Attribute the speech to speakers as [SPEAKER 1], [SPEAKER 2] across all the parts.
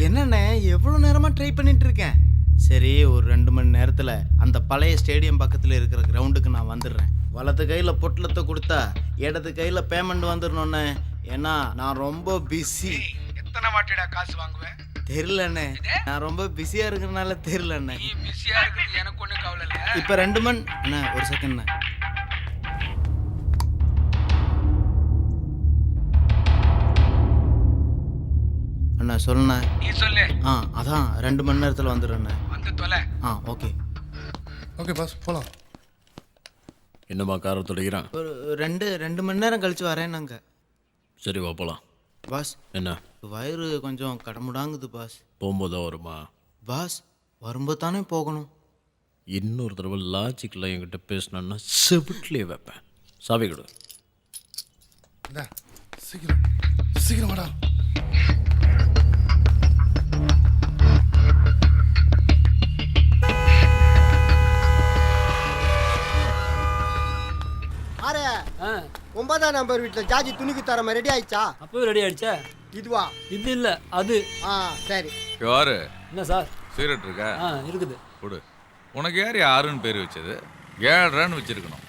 [SPEAKER 1] என்னண்ணே எவ்வளோ நேரமாக ட்ரை பண்ணிட்டு இருக்கேன். சரி, ஒரு 2 மணி நேரத்தில் அந்த பழைய ஸ்டேடியம் பக்கத்தில் இருக்கிற கிரவுண்டுக்கு நான் வந்துடுறேன். வலது கையில் பொட்டலத்தை கொடுத்தா இடது கையில் பேமெண்ட் வந்துடணுண்ணே. ஏன்னா நான் ரொம்ப பிஸி.
[SPEAKER 2] எத்தனை வாட்டிடா காசு வாங்குவேன்?
[SPEAKER 1] தெரியலண்ணே, நான் ரொம்ப பிஸியாக இருக்கிறனால தெரியலண்ணே.
[SPEAKER 2] நீ பிஸியா இருக்குது எனக்கு ஒன்றும் கவலை இல்லை.
[SPEAKER 1] இப்போ 2 மணி அண்ணா, ஒரு செகண்ட்ண்ணே. அண்ணா சொல்லுண்ணே.
[SPEAKER 2] நீ சொல்லு.
[SPEAKER 1] அதான் 2 மணி நேரத்தில் வந்துடுறேண்ணே.
[SPEAKER 2] வந்து தொலை.
[SPEAKER 1] ஓகே
[SPEAKER 3] ஓகே பாஸ், போகலாம்.
[SPEAKER 4] என்னம்மா காரை துடைக்கிறான்?
[SPEAKER 1] ஒரு 2 மணி நேரம் கழிச்சு வரேன் நாங்கள்.
[SPEAKER 4] சரி வா போகலாம்.
[SPEAKER 1] பாஸ்,
[SPEAKER 4] என்ன
[SPEAKER 1] வயிறு கொஞ்சம் கடமுடாங்குது பாஸ்.
[SPEAKER 4] போகும்போதா வருமா?
[SPEAKER 1] பாஸ், வரும்போது தானே போகணும்.
[SPEAKER 4] இன்னொரு தடவை லாஜிக்கில் என்கிட்ட பேசினேன்னா செவிட்லேயே வைப்பேன். சாவி கொடு.
[SPEAKER 3] இந்தா, சீக்கிரம் சீக்கிரம் வாடா.
[SPEAKER 5] ஆரே 9ஆம் நம்பர் வீட்டில் ஜாஜி துணிக்கு தரமா ரெடி ஆயிடுச்சா?
[SPEAKER 6] அப்பவே ரெடி ஆயிடுச்சா?
[SPEAKER 5] இதுவா?
[SPEAKER 6] இது இல்லை அது.
[SPEAKER 5] சரி.
[SPEAKER 7] யாரு
[SPEAKER 6] என்ன சார்?
[SPEAKER 7] சிகரெட் இருக்கா?
[SPEAKER 6] இருக்குது.
[SPEAKER 7] கொடு. உனக்கு யார் யாருன்னு பேர் வச்சது? ஏழ்றான்னு வச்சிருக்கணும்.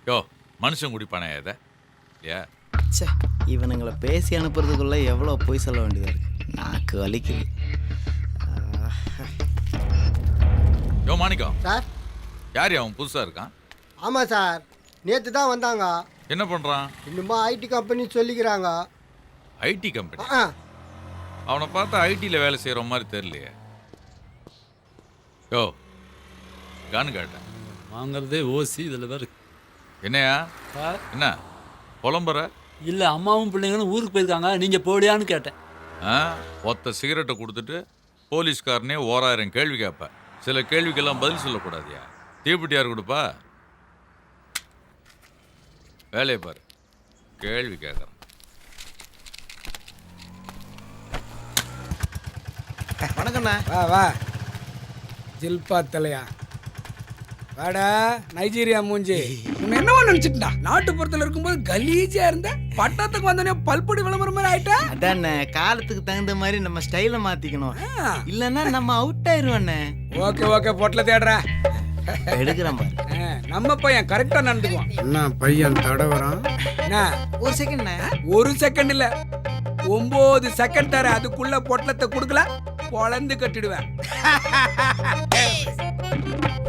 [SPEAKER 7] யோ, மனுஷன் குடிப்பானே இதை இல்லையா?
[SPEAKER 1] சே, இவனுங்களை பேசி அனுப்புறதுக்குள்ளே எவ்வளோ போய் சொல்ல வேண்டியதாக இருக்கு. நாக்கு வலிக்குது.
[SPEAKER 7] யோ மாணிக்கம்
[SPEAKER 5] சார்.
[SPEAKER 7] யார் அவன் புதுசாக இருக்கான்?
[SPEAKER 5] ஆமாம் சார், நேற்று தான் வந்தாங்க.
[SPEAKER 7] என்ன பண்ணுறான்?
[SPEAKER 5] இன்னுமா ஐடி கம்பெனி சொல்லிக்கிறாங்க.
[SPEAKER 7] IT company? அவனை பார்த்தா ஐடியில் வேலை செய்கிற மாதிரி தெரியலையே. யோ, கானு கேட்டேன்.
[SPEAKER 4] வாங்கிறதே ஓசி, இதில் வேறு
[SPEAKER 7] என்னையா
[SPEAKER 6] சார்
[SPEAKER 7] என்ன புலம்புற?
[SPEAKER 6] இல்லை, அம்மாவும் பிள்ளைங்களும் ஊருக்கு போயிருக்காங்க, நீங்கள் போடியான்னு கேட்டேன்.
[SPEAKER 7] ஒத்த சிகரெட்டை கொடுத்துட்டு போலீஸ்காரனே 1000 கேள்வி கேட்பேன். சில கேள்விக்கெல்லாம் பதில் சொல்லக்கூடாதியா? தீப்பெட்டி யார் கொடுப்பா? வேலையை பாரு, கேள்வி கேட்குறேன்.
[SPEAKER 1] வணக்கண்ணா.
[SPEAKER 2] வா வா ஜில்பா தலையா, வாடா நைஜீரியா மூஞ்சி. உன்னை என்னவா நினைச்சிட்டா? நாட்டுப்புறத்துல இருக்கும்போது கலீஜா இருந்த, பட்டத்துக்கு வந்தோடனே பல்பொடி விளம்பரம் மாதிரி ஆயிட்டா.
[SPEAKER 1] அதாண்ணே, காலத்துக்கு தகுந்த மாதிரி நம்ம ஸ்டைலை மாற்றிக்கணும். இல்லைன்னா நம்ம அவுட் ஆயிடுவோண்ணே.
[SPEAKER 2] ஓகே ஓகே, பொட்டல தேடுற
[SPEAKER 1] எடுக்கிறேன் பாரு.
[SPEAKER 2] நம்ம பையன் கரெக்டா நடந்துக்குவான். என்ன பையன் தடவறான்? என்ன
[SPEAKER 1] ஒரு செகண்ட்ண்ணே.
[SPEAKER 2] 1 செகண்ட் இல்ல, 9 செகண்ட் தர. அதுக்குள்ள பொட்டலத்தை கொடுக்கல பொழந்து கட்டிடுவேன்.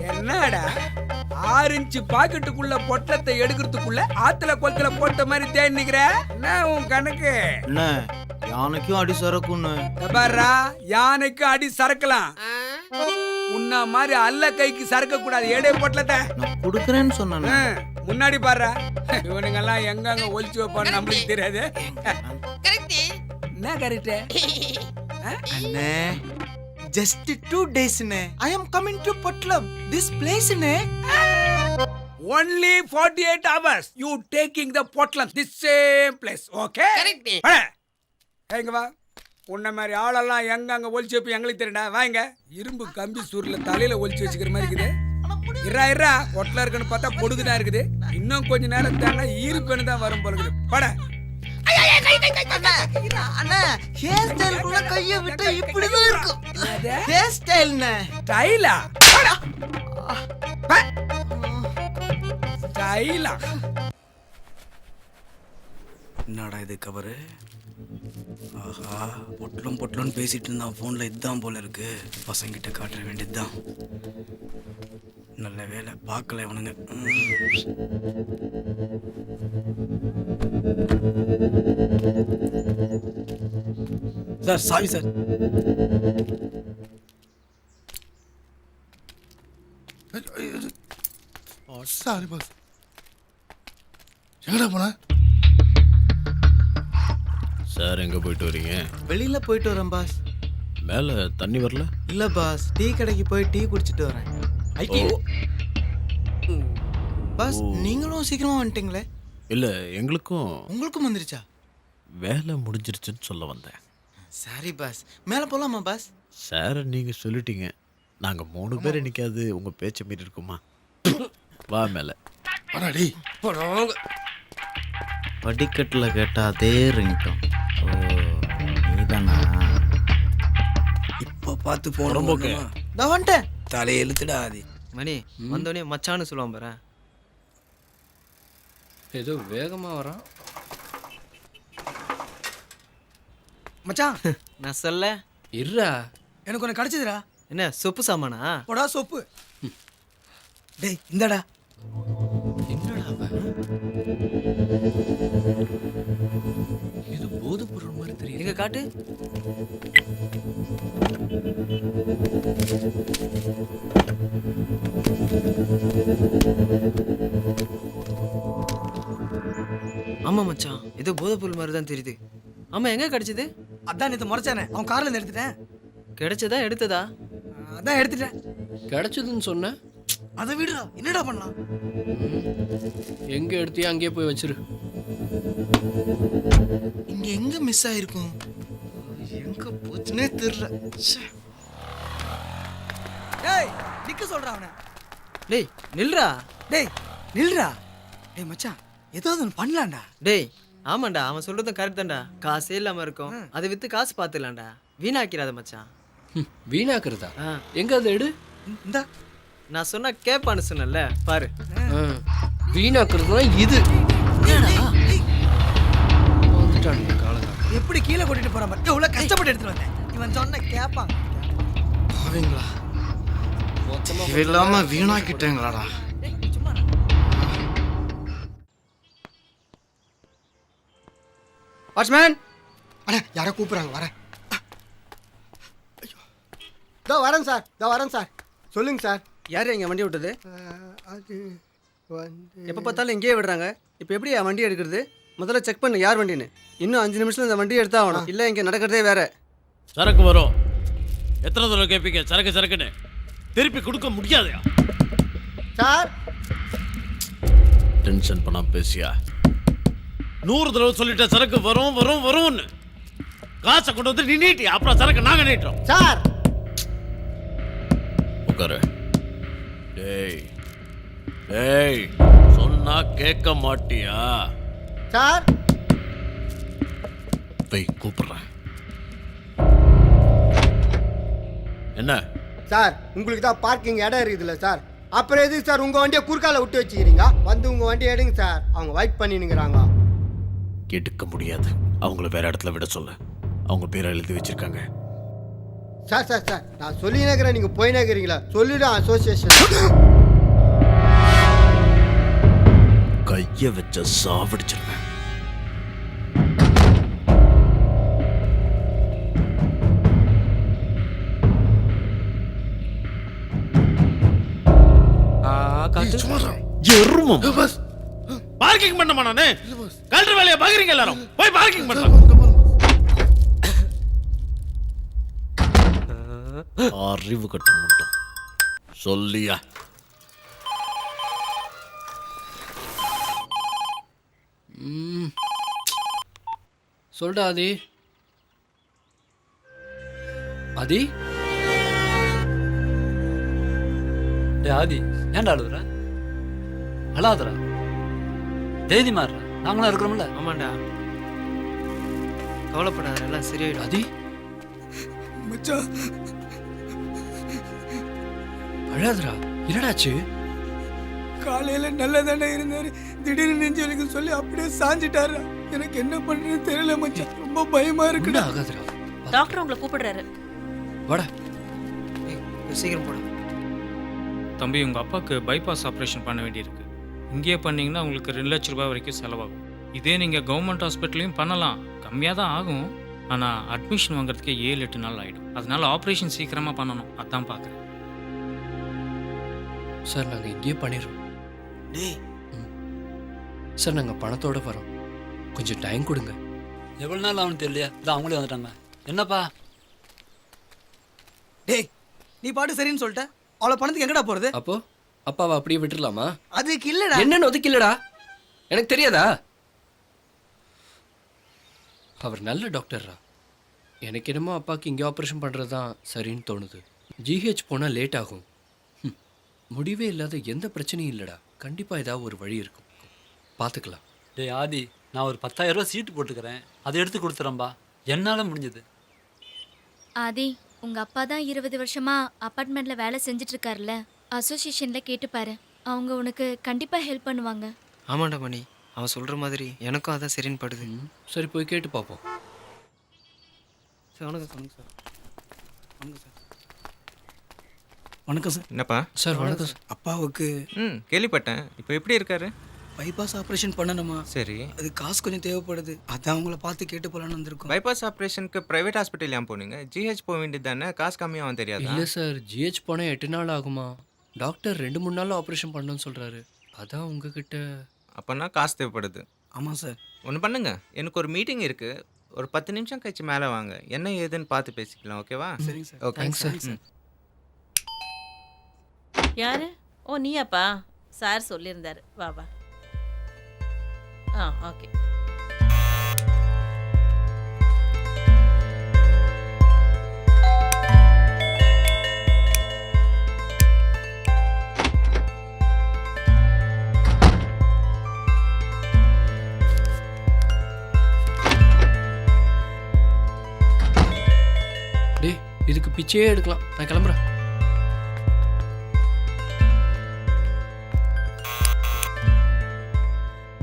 [SPEAKER 2] என்னடா 6 இன்ச்சு பாக்கெட்டுக்குள்ள பொட்டலத்தை எடுக்கிறதுக்குள்ள ஆத்துல கொளத்துல போட்ட மாதிரி தேடி நிக்கிற? என்ன உன் கணக்கு?
[SPEAKER 1] அண்ணே, யானைக்கும் அடி சரக்குன்னு.
[SPEAKER 2] பாரா, யானைக்கு அடி சரக்கலாம், உன்ன மாதிரி அல்ல கைக்கு சரக்க கூடாது. ஏடே பொட்டலத்தை
[SPEAKER 1] நான் கொடுக்குறேன்னு சொன்னேண்ணே.
[SPEAKER 2] முன்னாடி பாரு, இவனுங்க எல்லாம் எங்க ஒழிச்சு வைப்பான்னு நம்மளுக்கு தெரியாது. என்ன கரெக்ட்?
[SPEAKER 1] அண்ணே, just 2 days ண்ணே. I am coming to Potlam, this place ண்ணே.
[SPEAKER 2] Only 48 hours you taking the Potlam, this same place, okay? Correct. எங்க வா, உன்ன மாதிரி ஆளெல்லாம் எங்க ஒழிச்சு வைப்பு எங்களுக்கு தெரியுடா. வாங்க, இரும்பு கம்பி சூர்ல தலையில ஒழிச்சு வச்சுக்கிற மாதிரி இருக்குது. இரா பொட்டல இருக்குன்னு பார்த்தா பொடுகுதான் இருக்குது. இன்னும் கொஞ்ச நேரம் தானே ஈர்ப்பெண்ணு தான் வரும் போல இருக்குது. பட
[SPEAKER 1] அண்ணா, ஹேர் ஸ்டைலுக்குள்ள கையை விட்டா இப்படிதான் இருக்கும். ஹேர் ஸ்டைல்ண்ணே.
[SPEAKER 2] ஸ்டைலா? ஸ்டைலா?
[SPEAKER 8] என்னடா இது கவரு? ஆஹா, பொட்டலும் பேசிட்டு இருந்தான் ஃபோனில். இதுதான் போல இருக்கு. பசங்கிட்ட காட்ட வேண்டியதுதான். நல்ல வேலை பார்க்கல இவனுங்க. Sir sorry sir.
[SPEAKER 3] Sorry boss. எங்கடா போன?
[SPEAKER 4] சார் எங்கே போயிட்டு வரீங்க?
[SPEAKER 1] வெளியில போயிட்டு வரேன் பாஸ்.
[SPEAKER 4] மேலே தண்ணி வரல?
[SPEAKER 1] இல்ல பாஸ், டீ கடைக்கு போய் டீ குடிச்சிட்டு வரேன். பாஸ், நீங்களும் சீக்கிரமா வந்துட்டீங்களே.
[SPEAKER 4] இல்லை, எங்களுக்கும்
[SPEAKER 1] உங்களுக்கும் வந்துருச்சா?
[SPEAKER 4] வேலை முடிஞ்சிருச்சுன்னு சொல்ல வந்தேன்.
[SPEAKER 1] சாரி பாஸ், மேலே போகலாமா பாஸ்?
[SPEAKER 4] சார் நீங்கள் சொல்லிட்டீங்க, நாங்கள் 3 பேர் நிற்காது உங்கள் பேச்சை மீறி இருக்குமா? வா மேலே.
[SPEAKER 3] வாடாடி.
[SPEAKER 1] படிக்கட்டில் கேட்டால் அதே ரிங்டோன். ஓ, நீதானா?
[SPEAKER 8] பார்த்து போன
[SPEAKER 4] உடம்போக்கு.
[SPEAKER 5] நான் வந்துட்டேன்.
[SPEAKER 8] தலையை இழுத்துடா ஆதி.
[SPEAKER 5] மணி வந்தோடனே மச்சான்னு சொல்லுவான் பாரு.
[SPEAKER 9] ஏதோ வேகமாக வரான்.
[SPEAKER 2] மச்சான்
[SPEAKER 5] நான் சொல்ல
[SPEAKER 9] இருடா.
[SPEAKER 2] எனக்கு ஒன்று கிடைச்சதுடா.
[SPEAKER 5] என்ன சொப்பு சாமானா?
[SPEAKER 2] போடா சோப்பு. டேய் இந்தடா.
[SPEAKER 9] என்னடா அவன்? இது போதைப் பொருள் மாதிரி தெரியுது.
[SPEAKER 5] எங்க காட்டு. ஆமா மச்சான், ஏதோ போதைப் பொருள் மாதிரி தான் தெரியுது. ஆமா, எங்க கிடைச்சது?
[SPEAKER 2] அதான் நேற்று முறைச்சானே, அவன் கார்ல இருந்து எடுத்துட்டேன்.
[SPEAKER 5] கிடைச்சதா எடுத்ததா?
[SPEAKER 2] அதான் எடுத்துட்டேன்.
[SPEAKER 9] கிடைச்சதுன்னு சொன்ன.
[SPEAKER 2] அதை விடுடா, என்னடா பண்ணலாம்?
[SPEAKER 9] எங்கே எடுத்தியோ அங்கேயே போய் வச்சிரு.
[SPEAKER 1] இங்க எங்க மிஸ் ஆயிருக்கும்? எங்க போச்சுன்னே தெரியல.
[SPEAKER 2] டேய் நிக்க சொல்றா அவனை.
[SPEAKER 5] டேய் நில்றா.
[SPEAKER 2] டேய் நில்றா. டேய் மச்சான், ஏதாவது ஒன்று பண்ணலாம்டா.
[SPEAKER 5] டேய் ஆமாண்டா, அவன் சொல்றதும் கரெக்ட் தான்டா. காசே இல்லாம இருக்கும், அதை வித்து காசு பார்த்துலாம்டா. வீணாக்கிறாத மச்சான்.
[SPEAKER 9] வீணாக்குறதா?
[SPEAKER 5] ஆ.
[SPEAKER 9] எங்க அதை எடு.
[SPEAKER 2] இந்தா.
[SPEAKER 5] நான் சொன்னா கேப்பான்னு சொன்னல பாரு.
[SPEAKER 9] வீணாக்குறதுனா இது. வந்துட்டானுங்க காலங்கா.
[SPEAKER 2] எப்படி கீழே கொட்டிட்டு போறான் பாரு. எவ்வளவு கஷ்டப்பட்டு எடுத்துட்டு வந்தேன். இவன் சொன்ன கேப்பான்.
[SPEAKER 1] பாவீங்களா, இது இல்லாம வீணாக்கிட்டேங்களாடா.
[SPEAKER 5] வாட்ச்மேன்,
[SPEAKER 2] அட யாரோ கூப்பிடுறாங்க, வரேன்.
[SPEAKER 5] இதோ வரேன் சார், இதோ வரேன் சார். சொல்லுங்க சார். யார் எங்க வண்டி விட்டது?
[SPEAKER 2] அது வந்து
[SPEAKER 5] எப்போ பார்த்தாலும் இங்கேயே விடுறாங்க. இப்போ எப்படி என் வண்டி எடுக்கிறது? முதல்ல செக் பண்ணு யார் வண்டின்னு. இன்னும் 5 நிமிஷத்துல இந்த வண்டியை எடுத்தா ஆகணும், இல்லை இங்கே நடக்கிறதே வேற.
[SPEAKER 4] சரக்கு வரும். எத்தனை தடவை கேட்பீங்க சரக்கு சரக்குன்னு? திருப்பி கொடுக்க முடியாதயா?
[SPEAKER 5] சார்
[SPEAKER 4] டென்ஷன் பண்ணாம பேசியா? 100 தடவை சொல்லிட்டேன் சரக்கு வரும் வரும் வரும்னு. காசை கொண்டு வந்து நீ நீட்டி, அப்புறம் சரக்கு நாங்க நீட்டுறோம்.
[SPEAKER 5] சார்
[SPEAKER 4] உட்காரு. டேய் டேய், சொன்னா கேட்க மாட்டியா?
[SPEAKER 5] சார்
[SPEAKER 4] போய் கூப்பிடுறேன். என்ன
[SPEAKER 5] சார், உங்களுக்கு தான் பார்க்கிங் இடம் இருக்குதுல்ல சார், அப்புறம் எதுக்கு சார் உங்கள் வண்டியை குறுக்கால விட்டு வச்சுக்கிறீங்க? வந்து உங்கள் வண்டியை எடுங்க சார், அவங்க வெயிட் பண்ணினுங்கிறாங்க.
[SPEAKER 4] எடுக்க முடியாது, அவங்கள வேற இடத்துல விட சொல்ல. அவங்க பேரை எழுதி வச்சிருக்காங்க.
[SPEAKER 5] சார் சார் சார், நான் சொல்லினேக்கிறேன், நீங்கள் போயினேக்கிறீங்களா? சொல்லிவிடும் அசோசியேஷன்.
[SPEAKER 4] கைய வச்ச சாவடிச்சிருவேன். எருமம் பார்க்கிங் பண்ணமா நானு? கல்ற வேலையை பாக்குறீங்க எல்லாரும், போய் பார்க்கிங் பண்ணலாம். அறிவு கட்ட மாட்டோம் சொல்லியா?
[SPEAKER 9] சொல்டா ஆதி. ஆதி
[SPEAKER 6] டே ஆதி, ஏன்டா அழுதுற? அழாதரா, தேதி மாறுறா, நாங்களும் இருக்கிறோம்ல.
[SPEAKER 5] ஆமாண்டா, கவலைப்படாத, எல்லாம் சரியாயிடும்.
[SPEAKER 9] ஆதி
[SPEAKER 2] மச்சான்
[SPEAKER 9] அழாதரா, என்னடாச்சு?
[SPEAKER 2] காலையில நல்லதானே இருந்தாரு, திடீர்னு நெஞ்சு வலிக்குன்னு சொல்லி அப்படியே சாஞ்சிட்டாரு. எனக்கு என்ன பண்றதுன்னு தெரியல மச்சான், ரொம்ப பயமா இருக்குடா.
[SPEAKER 9] ஆகாதரா,
[SPEAKER 10] டாக்டர் உங்களை கூப்பிடுறாரு.
[SPEAKER 9] வாடா.
[SPEAKER 5] சீக்கிரம் போடு.
[SPEAKER 11] தம்பி, உங்கள் அப்பாவுக்கு பைபாஸ் ஆப்ரேஷன் பண்ண வேண்டியிருக்கு. இங்கேயே பண்ணிங்கன்னா உங்களுக்கு 2 லட்ச ரூபாய் வரைக்கும் செலவாகும். இதே நீங்கள் கவர்மெண்ட் ஹாஸ்பிட்டல்லையும் பண்ணலாம், கம்மியாக தான் ஆகும். ஆனால் அட்மிஷன் வாங்குறதுக்கே 7-8 நாள் ஆகிடும். அதனால ஆப்ரேஷன் சீக்கிரமாக பண்ணணும், அதான் பார்க்குறேன்.
[SPEAKER 9] சார் நாங்கள் இங்கேயே பண்ணிடுறோம்.
[SPEAKER 5] டேய்
[SPEAKER 9] சார் நாங்கள் பணத்தோட வரோம், கொஞ்சம் டைம் கொடுங்க.
[SPEAKER 6] எவ்வளோ நாள் ஆகும்னு தெரியலையா? இதான் அவங்களே வந்துட்டாங்க. என்னப்பா?
[SPEAKER 2] டேய் நீ பாட்டு சரின்னு சொல்லிட்ட, அவ்வளோ பணத்துக்கு எங்கடா போறது?
[SPEAKER 9] அப்போ அப்பாவை அப்படியே விட்டுடலாமா?
[SPEAKER 2] அதுக்கு இல்லடா.
[SPEAKER 9] என்னன்னு ஒதுக்கில்லடா, எனக்கு தெரியாதா? அவர் நல்ல டாக்டர்ரா. எனக்கு என்னமோ அப்பாவுக்கு இங்கே ஆப்ரேஷன் பண்ணுறது தான் சரின்னு தோணுது. ஜிஹெச் போனால் லேட் ஆகும். முடிவே இல்லாத எந்த பிரச்சனையும் இல்லைடா, கண்டிப்பாக ஏதாவது ஒரு வழி இருக்கும், பார்த்துக்கலாம்.
[SPEAKER 6] டே ஆதி, நான் ஒரு 10,000 ரூபா சீட்டு போட்டுக்கிறேன், அதை எடுத்து கொடுத்துறேன்பா, என்னால் முடிஞ்சது.
[SPEAKER 10] ஆதி, உங்க அப்பா தான் 20 வருஷமா அபார்ட்மெண்ட்ல வேலை செஞ்சுட்டு இருக்காருல்ல, அசோசியேஷன்ல கேட்டுப்பாரு. அவங்க உனக்கு கண்டிப்பா ஹெல்ப் பண்ணுவாங்க.
[SPEAKER 8] ஆமாண்டா மணி, அவன் சொல்கிற மாதிரி எனக்கும் அதான் சரின்னு படுது.
[SPEAKER 9] சரி போய் கேட்டு பார்ப்போம்.
[SPEAKER 8] சார் வணக்கம் சார். வணக்கம் சார். வணக்கம் சார்.
[SPEAKER 12] என்னப்பா?
[SPEAKER 9] சார் வணக்கம் சார்.
[SPEAKER 8] அப்பாவுக்கு
[SPEAKER 12] கேள்விப்பட்டேன். இப்போ எப்படி இருக்காரு?
[SPEAKER 8] பைபாஸ் ஆப்ரேஷன் பண்ணணுமா?
[SPEAKER 12] சரி.
[SPEAKER 8] அது காசு கொஞ்சம் தேவைப்படுது, அதான் அவங்கள பார்த்து கேட்டு போகலான்னு வந்திருக்கோம்.
[SPEAKER 12] பைபாஸ் ஆப்ரேஷனுக்கு பிரைவேட் ஹாஸ்பிட்டல் ஏன் போனீங்க? ஜிஹெச் போக வேண்டியது தானே, காசு கம்மியாகவும் தெரியாதா?
[SPEAKER 9] இல்லை சார், ஜிஹெச் போனால் 8 நாள் ஆகுமா? டாக்டர் 2-3 நாள் ஆப்ரேஷன் பண்ணணும்னு சொல்கிறாரு. அதான் உங்ககிட்ட.
[SPEAKER 12] அப்போனா காசு தேவைப்படுது.
[SPEAKER 8] ஆமாம் சார்.
[SPEAKER 12] ஒன்று பண்ணுங்க, எனக்கு ஒரு மீட்டிங் இருக்குது, ஒரு 10 நிமிஷம் கழிச்சு மேலே வாங்க, என்ன ஏதுன்னு பார்த்து பேசிக்கலாம். ஓகேவா?
[SPEAKER 8] சரிங்க சார்.
[SPEAKER 12] Okay
[SPEAKER 9] thanks sir.
[SPEAKER 13] யாரு? ஓ நீயாப்பா? சார் சொல்லியிருந்தாரு. வா வா. ஓகே.
[SPEAKER 9] டேய், இதுக்கு பிச்சையே எடுக்கலாம். நான் கிளம்புறேன்.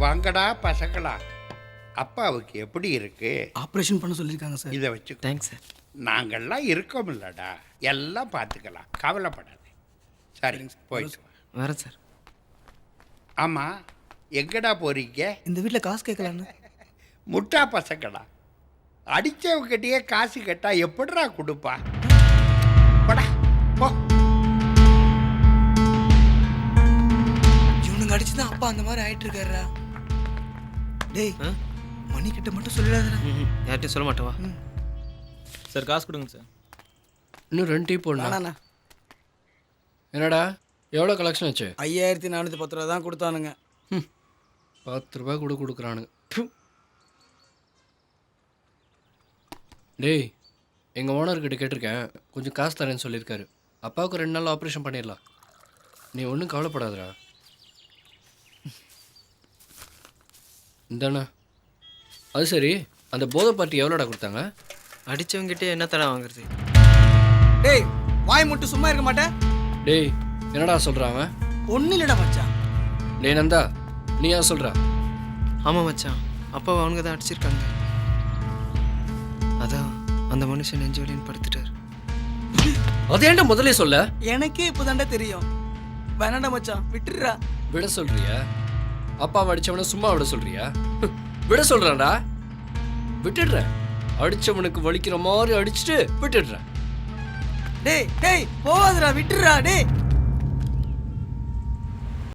[SPEAKER 2] வாங்கடா பசங்களா, அப்பாவுக்கு எப்படி இருக்கு?
[SPEAKER 8] ஆப்ரேஷன் பண்ண சொல்லியிருக்காங்க சார்.
[SPEAKER 2] இதை வச்சு
[SPEAKER 8] தேங்க்ஸ் சார்.
[SPEAKER 2] நாங்கள்லாம் இருக்கோம் இல்லடா, எல்லாம் பார்த்துக்கலாம், கவலைப்படாது. சரிங்க சார், போயிட்டு வா.
[SPEAKER 8] வரேன் சார்.
[SPEAKER 2] ஆமாம், எங்கடா போறீங்க?
[SPEAKER 8] இந்த வீட்டில் காசு கேட்கலான்னு.
[SPEAKER 2] முட்டா பசங்களா, அடித்தவங்கிட்டயே காசு கேட்டா எப்படிடா கொடுப்பா? போடா போ.
[SPEAKER 8] இவனுங்க அடிச்சு தான் அப்பா அந்த மாதிரி ஆயிட்டு இருக்காருடா. டேய், மணி கிட்ட மட்டும் சொல்லிடாதடா. யார்கிட்டயும் சொல்ல மாட்டேவா?
[SPEAKER 12] சார் காசு கொடுங்க சார்.
[SPEAKER 9] இன்னும் 2 டீ போடலாம்.
[SPEAKER 8] வேணாண்ணா.
[SPEAKER 9] என்னடா எவ்வளோ கலெக்ஷன் ஆச்சு?
[SPEAKER 8] 5410 ரூபா தான் கொடுத்தானுங்க.
[SPEAKER 9] 10 ரூபாய் கூட கொடுக்குறானுங்க. டேய், எங்கள் ஓனர்கிட்ட கேட்டிருக்கேன், கொஞ்சம் காசு தரேன்னு சொல்லியிருக்காரு. அப்பாவுக்கு 2 நாள் ஆப்ரேஷன் பண்ணிடலாம். நீ ஒன்றும் கவலைப்படாதடா. இந்தாண்ணா. அது சரி, அந்த போதை பார்ட்டி எவ்வளோடா கொடுத்தாங்க?
[SPEAKER 8] அடிச்சவங்கிட்டே என்ன தடா வாங்குறது? டேய், வாய் மட்டும் சும்மா இருக்க மாட்டேன்.
[SPEAKER 9] டேய், என்னடா சொல்கிறாங்க?
[SPEAKER 8] ஒன்றும் இல்லைடா மச்சான்.
[SPEAKER 9] டேய் நந்தா, நீ ஏன் சொல்கிறா?
[SPEAKER 8] ஆமாம் மச்சான், அப்பாவை அவனுங்க தான் அடிச்சிருக்காங்க. அதான் அந்த மனுஷன் நெஞ்சு வலின்னு படுத்துட்டார்.
[SPEAKER 9] அதேண்டா முதல்ல சொல்ல.
[SPEAKER 8] எனக்கே இப்போதாண்டா தெரியும். வேணாண்டா மச்சான், விட்டுடுறா.
[SPEAKER 9] விட சொல்றியா? அப்பாவை அடிச்சவனை சும்மா விட சொல்றியா? விட சொல்றான்டா. விட்டுடுறேன். அடிச்சவனுக்கு வலிக்கிற மாதிரி அடிச்சுட்டு விட்டுடுறேன்.
[SPEAKER 8] டேய் டேய், போவாதடா, விட்டுடுறா. டேய்